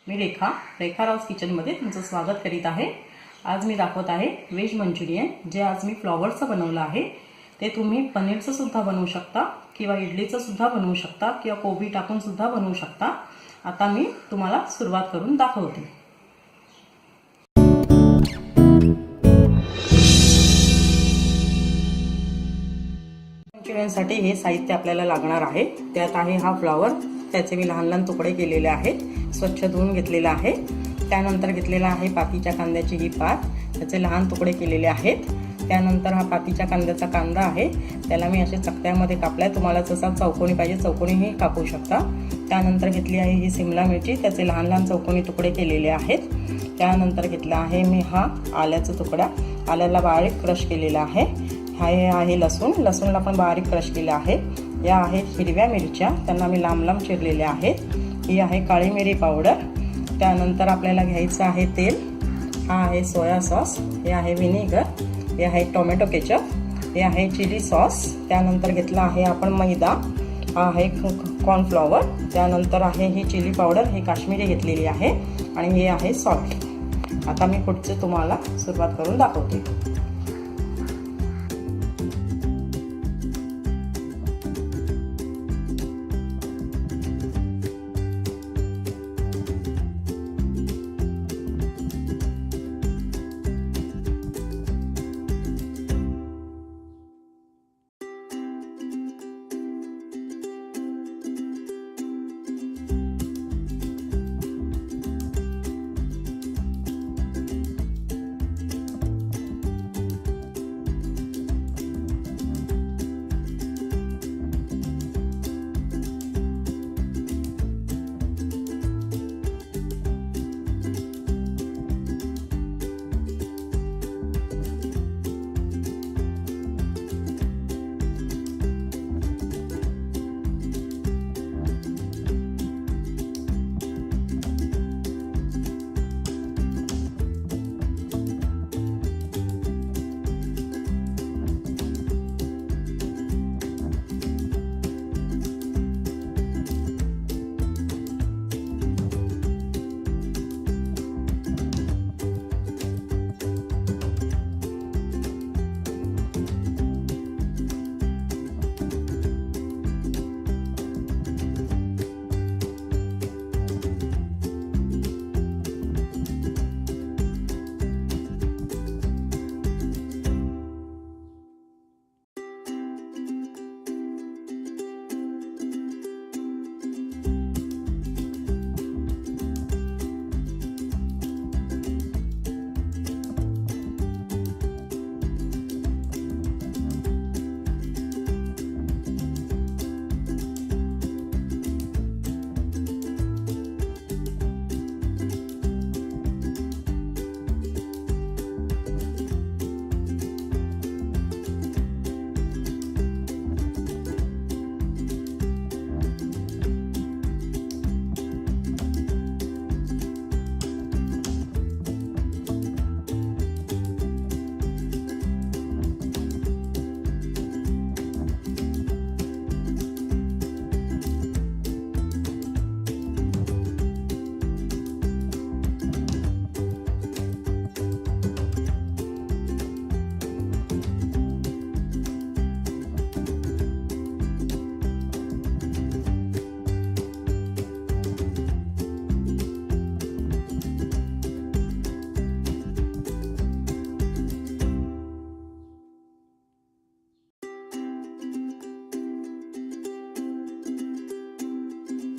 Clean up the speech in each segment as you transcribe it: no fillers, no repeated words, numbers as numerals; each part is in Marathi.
मी रेखा राऊस किचनमध्ये तुमचं स्वागत करीत आहे। आज मी दाखवत आहे वेज मंचुरियन, जे आज मी फ्लॉवरचं बनवलं आहे। ते तुम्ही पनीरचं सुद्धा बनवू शकता किंवा इडलीचं सुद्धा बनवू शकता किंवा कोबी टाकून सुद्धा बनवू शकता। आता मी तुम्हाला सुरुवात करून दाखवते। मंचुरियनसाठी हे साहित्य आपल्याला लागणार आहे। त्यात आहे हा फ्लॉवर, त्याचे मी लहान लहान तुकडे केलेले आहेत, स्वच्छ धुवून घेतलेला आहे। त्यानंतर घेतलेला आहे पातीच्या कांद्याची ही पात, त्याचे लहान तुकडे केलेले आहेत। त्यानंतर हा पातीच्या कांद्याचा कांदा आहे, त्याला मी असे चकत्यामध्ये कापलाय। तुम्हाला जसा चौकोनी पाहिजे चौकोनीही कापू शकता। त्यानंतर घेतली आहे ही शिमला मिरची, त्याचे लहान लहान चौकोनी तुकडे केलेले आहेत। त्यानंतर घेतला आहे मी हा आल्याचा तुकडा, आल्याला बारीक क्रश केलेला आहे। हा आहे लसूणला पण बारीक क्रश केला आहे। या आहेत हिरव्या मिरच्या, त्यांना मी लांब लांब चिरलेल्या आहेत। ही आहे काळी मिरी पावडर। त्यानंतर आपल्याला घ्यायचं आहे तेल, हा आहे सोया सॉस, हे आहे व्हिनेगर, हे आहे टोमॅटो केचप, हे आहे चिली सॉस। त्यानंतर घेतला आहे आपण मैदा, हा आहे कॉर्नफ्लॉवर। त्यानंतर आहे ही चिली पावडर, ही काश्मीरी घेतलेली आहे, आणि हे आहे सॉल्ट। आता मी पुढचे तुम्हाला सुरुवात करून दाखवते।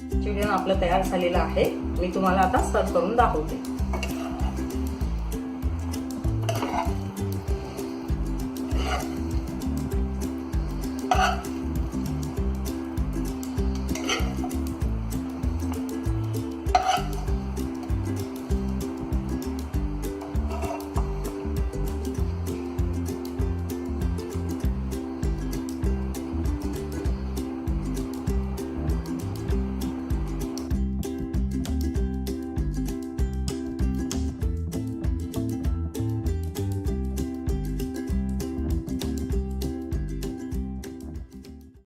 मंचुरियन आपलं तयार झालेलं आहे। मी तुम्हाला आता सर्व करून दाखवते।